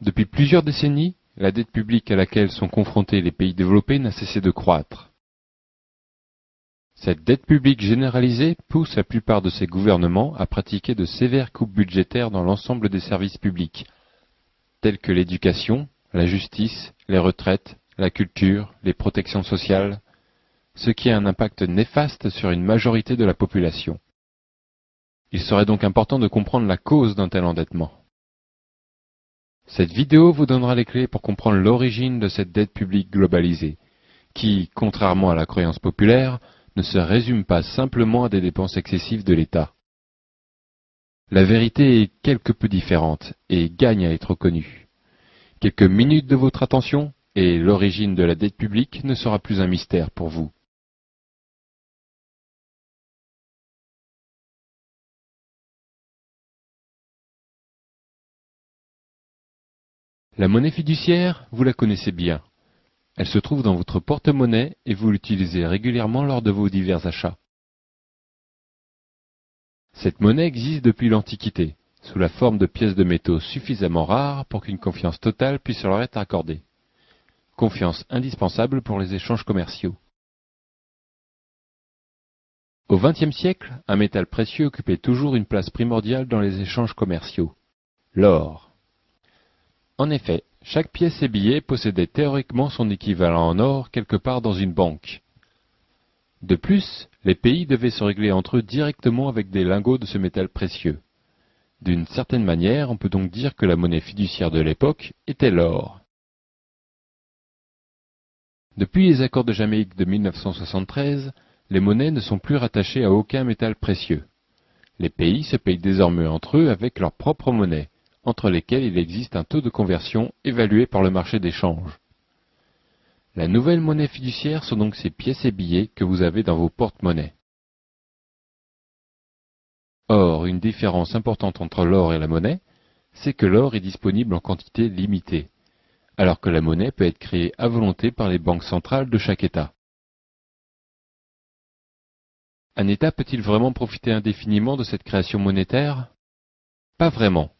Depuis plusieurs décennies, la dette publique à laquelle sont confrontés les pays développés n'a cessé de croître. Cette dette publique généralisée pousse la plupart de ces gouvernements à pratiquer de sévères coupes budgétaires dans l'ensemble des services publics, tels que l'éducation, la justice, les retraites, la culture, les protections sociales, ce qui a un impact néfaste sur une majorité de la population. Il serait donc important de comprendre la cause d'un tel endettement. Cette vidéo vous donnera les clés pour comprendre l'origine de cette dette publique globalisée, qui, contrairement à la croyance populaire, ne se résume pas simplement à des dépenses excessives de l'État. La vérité est quelque peu différente et gagne à être connue. Quelques minutes de votre attention et l'origine de la dette publique ne sera plus un mystère pour vous. La monnaie fiduciaire, vous la connaissez bien. Elle se trouve dans votre porte-monnaie et vous l'utilisez régulièrement lors de vos divers achats. Cette monnaie existe depuis l'Antiquité, sous la forme de pièces de métaux suffisamment rares pour qu'une confiance totale puisse leur être accordée. Confiance indispensable pour les échanges commerciaux. Au XXe siècle, un métal précieux occupait toujours une place primordiale dans les échanges commerciaux, l'or. En effet, chaque pièce et billet possédait théoriquement son équivalent en or quelque part dans une banque. De plus, les pays devaient se régler entre eux directement avec des lingots de ce métal précieux. D'une certaine manière, on peut donc dire que la monnaie fiduciaire de l'époque était l'or. Depuis les accords de Jamaïque de 1973, les monnaies ne sont plus rattachées à aucun métal précieux. Les pays se payent désormais entre eux avec leur propre monnaie, entre lesquelles il existe un taux de conversion évalué par le marché d'échange. La nouvelle monnaie fiduciaire sont donc ces pièces et billets que vous avez dans vos porte-monnaies. Or, une différence importante entre l'or et la monnaie, c'est que l'or est disponible en quantité limitée, alors que la monnaie peut être créée à volonté par les banques centrales de chaque État. Un État peut-il vraiment profiter indéfiniment de cette création monétaire? Pas vraiment,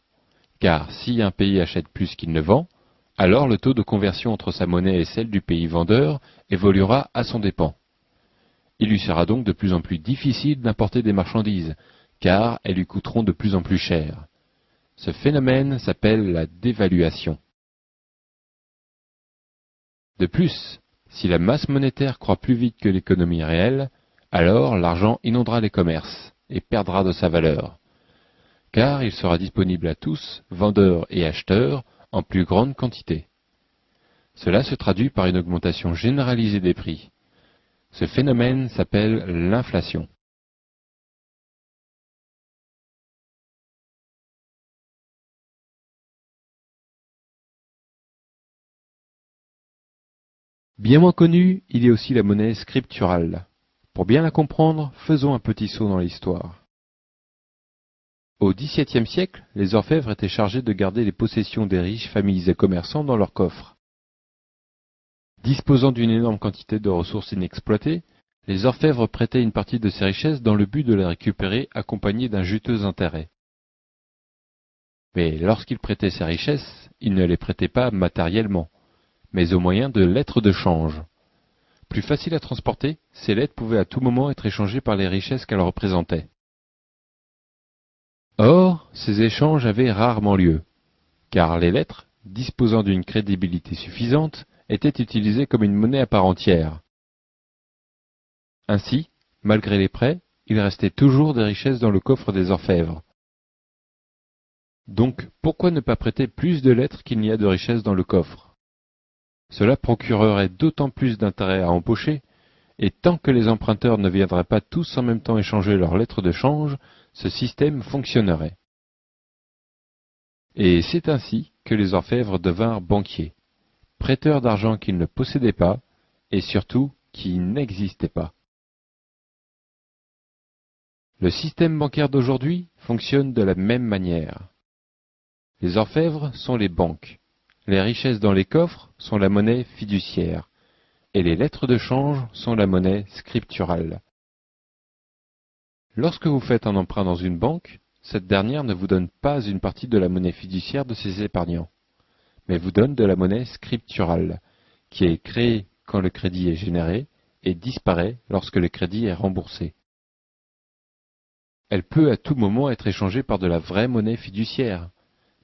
car si un pays achète plus qu'il ne vend, alors le taux de conversion entre sa monnaie et celle du pays vendeur évoluera à son dépens. Il lui sera donc de plus en plus difficile d'importer des marchandises, car elles lui coûteront de plus en plus cher. Ce phénomène s'appelle la dévaluation. De plus, si la masse monétaire croît plus vite que l'économie réelle, alors l'argent inondera les commerces et perdra de sa valeur, car il sera disponible à tous, vendeurs et acheteurs, en plus grande quantité. Cela se traduit par une augmentation généralisée des prix. Ce phénomène s'appelle l'inflation. Bien moins connue, il y a aussi la monnaie scripturale. Pour bien la comprendre, faisons un petit saut dans l'histoire. Au XVIIe siècle, les orfèvres étaient chargés de garder les possessions des riches familles et commerçants dans leurs coffres. Disposant d'une énorme quantité de ressources inexploitées, les orfèvres prêtaient une partie de ces richesses dans le but de les récupérer accompagnés d'un juteux intérêt. Mais lorsqu'ils prêtaient ces richesses, ils ne les prêtaient pas matériellement, mais au moyen de lettres de change. Plus faciles à transporter, ces lettres pouvaient à tout moment être échangées par les richesses qu'elles représentaient. Or, ces échanges avaient rarement lieu, car les lettres, disposant d'une crédibilité suffisante, étaient utilisées comme une monnaie à part entière. Ainsi, malgré les prêts, il restait toujours des richesses dans le coffre des orfèvres. Donc, pourquoi ne pas prêter plus de lettres qu'il n'y a de richesses dans le coffre? Cela procurerait d'autant plus d'intérêt à empocher, et tant que les emprunteurs ne viendraient pas tous en même temps échanger leurs lettres de change, ce système fonctionnerait. Et c'est ainsi que les orfèvres devinrent banquiers, prêteurs d'argent qu'ils ne possédaient pas, et surtout qui n'existaient pas. Le système bancaire d'aujourd'hui fonctionne de la même manière. Les orfèvres sont les banques, les richesses dans les coffres sont la monnaie fiduciaire, et les lettres de change sont la monnaie scripturale. Lorsque vous faites un emprunt dans une banque, cette dernière ne vous donne pas une partie de la monnaie fiduciaire de ses épargnants, mais vous donne de la monnaie scripturale, qui est créée quand le crédit est généré et disparaît lorsque le crédit est remboursé. Elle peut à tout moment être échangée par de la vraie monnaie fiduciaire,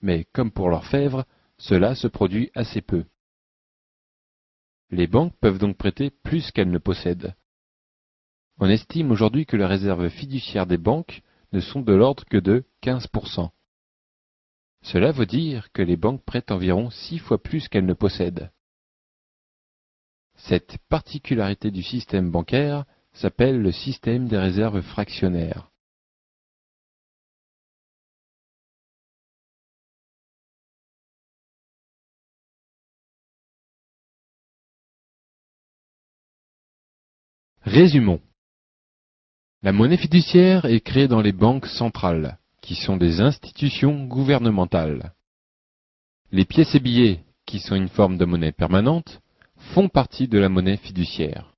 mais comme pour l'orfèvre, cela se produit assez peu. Les banques peuvent donc prêter plus qu'elles ne possèdent. On estime aujourd'hui que les réserves fiduciaires des banques ne sont de l'ordre que de 15%. Cela veut dire que les banques prêtent environ 6 fois plus qu'elles ne possèdent. Cette particularité du système bancaire s'appelle le système des réserves fractionnaires. Résumons. La monnaie fiduciaire est créée dans les banques centrales, qui sont des institutions gouvernementales. Les pièces et billets, qui sont une forme de monnaie permanente, font partie de la monnaie fiduciaire.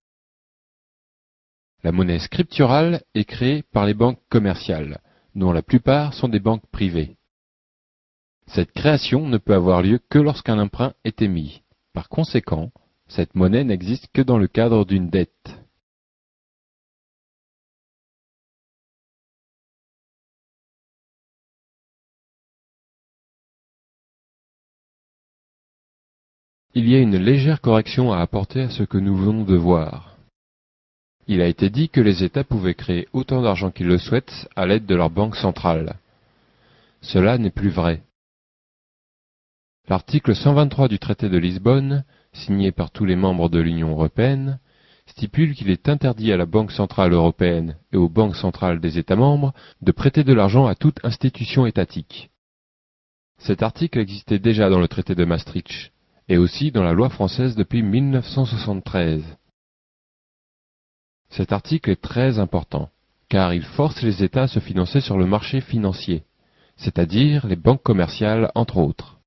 La monnaie scripturale est créée par les banques commerciales, dont la plupart sont des banques privées. Cette création ne peut avoir lieu que lorsqu'un emprunt est émis. Par conséquent, cette monnaie n'existe que dans le cadre d'une dette. Il y a une légère correction à apporter à ce que nous venons de voir. Il a été dit que les États pouvaient créer autant d'argent qu'ils le souhaitent à l'aide de leur banque centrale. Cela n'est plus vrai. L'article 123 du traité de Lisbonne, signé par tous les membres de l'Union européenne, stipule qu'il est interdit à la Banque centrale européenne et aux banques centrales des États membres de prêter de l'argent à toute institution étatique. Cet article existait déjà dans le traité de Maastricht, et aussi dans la loi française depuis 1973. Cet article est très important, car il force les États à se financer sur le marché financier, c'est-à-dire les banques commerciales entre autres.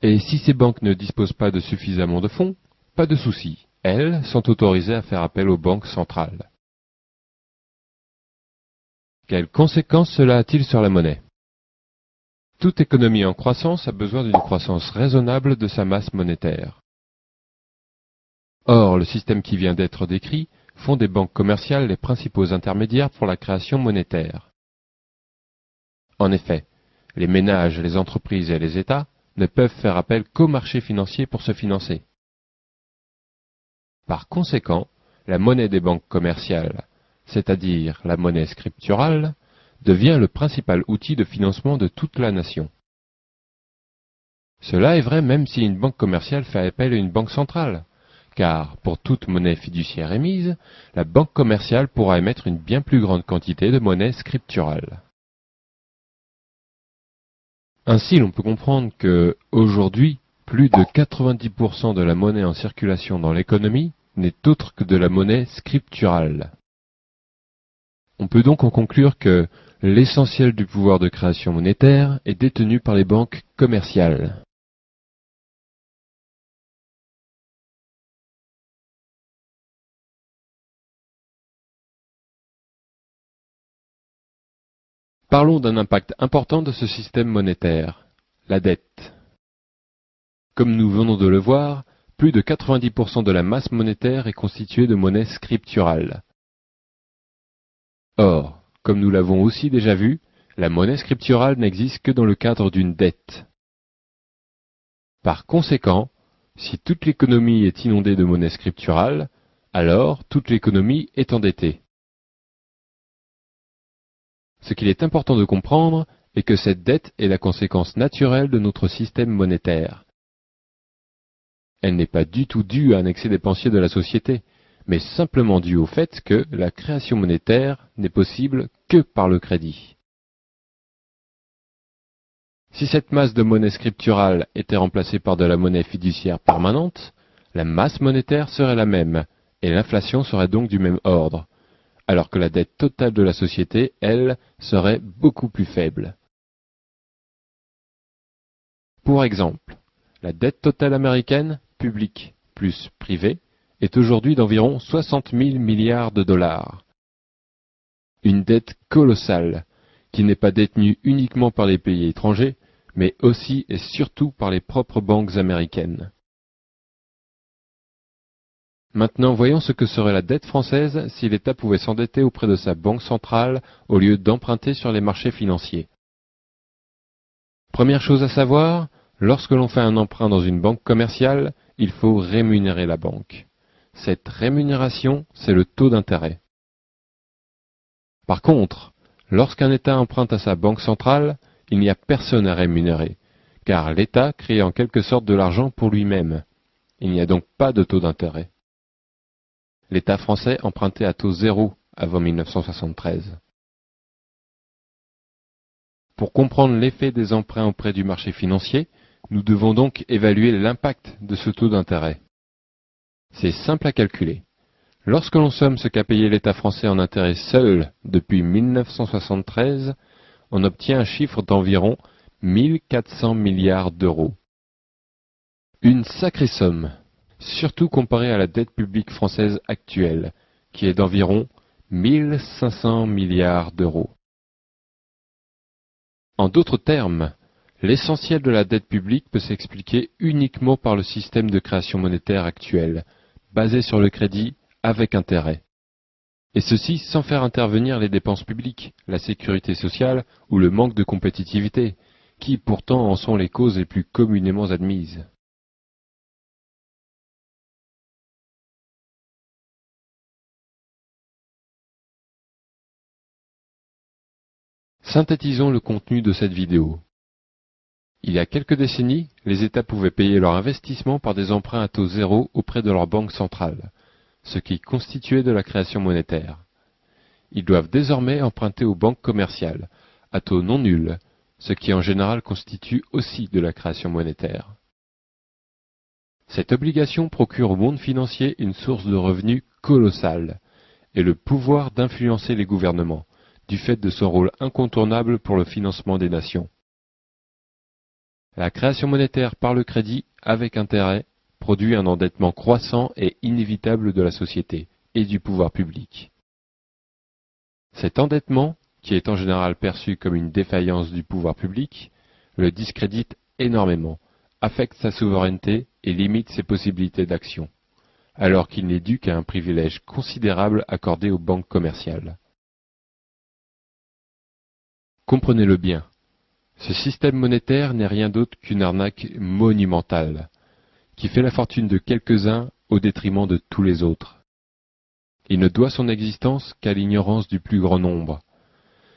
Et si ces banques ne disposent pas de suffisamment de fonds, pas de souci, elles sont autorisées à faire appel aux banques centrales. Quelles conséquences cela a-t-il sur la monnaie ? Toute économie en croissance a besoin d'une croissance raisonnable de sa masse monétaire. Or, le système qui vient d'être décrit font des banques commerciales les principaux intermédiaires pour la création monétaire. En effet, les ménages, les entreprises et les États ne peuvent faire appel qu'au marché financier pour se financer. Par conséquent, la monnaie des banques commerciales, c'est-à-dire la monnaie scripturale, devient le principal outil de financement de toute la nation. Cela est vrai même si une banque commerciale fait appel à une banque centrale, car pour toute monnaie fiduciaire émise, la banque commerciale pourra émettre une bien plus grande quantité de monnaie scripturale. Ainsi, l'on peut comprendre que, aujourd'hui, plus de 90% de la monnaie en circulation dans l'économie n'est autre que de la monnaie scripturale. On peut donc en conclure que l'essentiel du pouvoir de création monétaire est détenu par les banques commerciales. Parlons d'un impact important de ce système monétaire, la dette. Comme nous venons de le voir, plus de 90% de la masse monétaire est constituée de monnaie scripturale. Or, comme nous l'avons aussi déjà vu, la monnaie scripturale n'existe que dans le cadre d'une dette. Par conséquent, si toute l'économie est inondée de monnaie scripturale, alors toute l'économie est endettée. Ce qu'il est important de comprendre est que cette dette est la conséquence naturelle de notre système monétaire. Elle n'est pas du tout due à un excès dépensier de la société, mais simplement due au fait que la création monétaire n'est possible que par le crédit. Si cette masse de monnaie scripturale était remplacée par de la monnaie fiduciaire permanente, la masse monétaire serait la même, et l'inflation serait donc du même ordre, alors que la dette totale de la société, elle, serait beaucoup plus faible. Pour exemple, la dette totale américaine, publique plus privée, est aujourd'hui d'environ 60 000 milliards de dollars. Une dette colossale, qui n'est pas détenue uniquement par les pays étrangers, mais aussi et surtout par les propres banques américaines. Maintenant, voyons ce que serait la dette française si l'État pouvait s'endetter auprès de sa banque centrale au lieu d'emprunter sur les marchés financiers. Première chose à savoir, lorsque l'on fait un emprunt dans une banque commerciale, il faut rémunérer la banque. Cette rémunération, c'est le taux d'intérêt. Par contre, lorsqu'un État emprunte à sa banque centrale, il n'y a personne à rémunérer, car l'État crée en quelque sorte de l'argent pour lui-même. Il n'y a donc pas de taux d'intérêt. L'État français empruntait à taux zéro avant 1973. Pour comprendre l'effet des emprunts auprès du marché financier, nous devons donc évaluer l'impact de ce taux d'intérêt. C'est simple à calculer. Lorsque l'on somme ce qu'a payé l'État français en intérêt seul depuis 1973, on obtient un chiffre d'environ 1400 milliards d'euros. Une sacrée somme, surtout comparée à la dette publique française actuelle, qui est d'environ 1500 milliards d'euros. En d'autres termes, l'essentiel de la dette publique peut s'expliquer uniquement par le système de création monétaire actuel, basé sur le crédit avec intérêt. Et ceci sans faire intervenir les dépenses publiques, la sécurité sociale ou le manque de compétitivité, qui pourtant en sont les causes les plus communément admises. Synthétisons le contenu de cette vidéo. Il y a quelques décennies, les États pouvaient payer leur investissement par des emprunts à taux zéro auprès de leur banque centrale, ce qui constituait de la création monétaire. Ils doivent désormais emprunter aux banques commerciales, à taux non nul, ce qui en général constitue aussi de la création monétaire. Cette obligation procure au monde financier une source de revenus colossale et le pouvoir d'influencer les gouvernements, du fait de son rôle incontournable pour le financement des nations. La création monétaire par le crédit avec intérêt produit un endettement croissant et inévitable de la société et du pouvoir public. Cet endettement, qui est en général perçu comme une défaillance du pouvoir public, le discrédite énormément, affecte sa souveraineté et limite ses possibilités d'action, alors qu'il n'est dû qu'à un privilège considérable accordé aux banques commerciales. Comprenez-le bien, ce système monétaire n'est rien d'autre qu'une arnaque monumentale, qui fait la fortune de quelques-uns au détriment de tous les autres. Il ne doit son existence qu'à l'ignorance du plus grand nombre.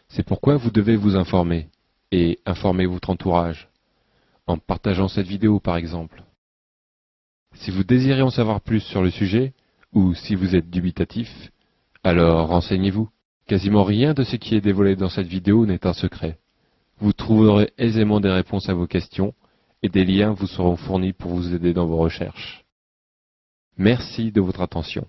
C'est pourquoi vous devez vous informer, et informer votre entourage, en partageant cette vidéo par exemple. Si vous désirez en savoir plus sur le sujet, ou si vous êtes dubitatif, alors renseignez-vous. Quasiment rien de ce qui est dévoilé dans cette vidéo n'est un secret. Vous trouverez aisément des réponses à vos questions, et des liens vous seront fournis pour vous aider dans vos recherches. Merci de votre attention.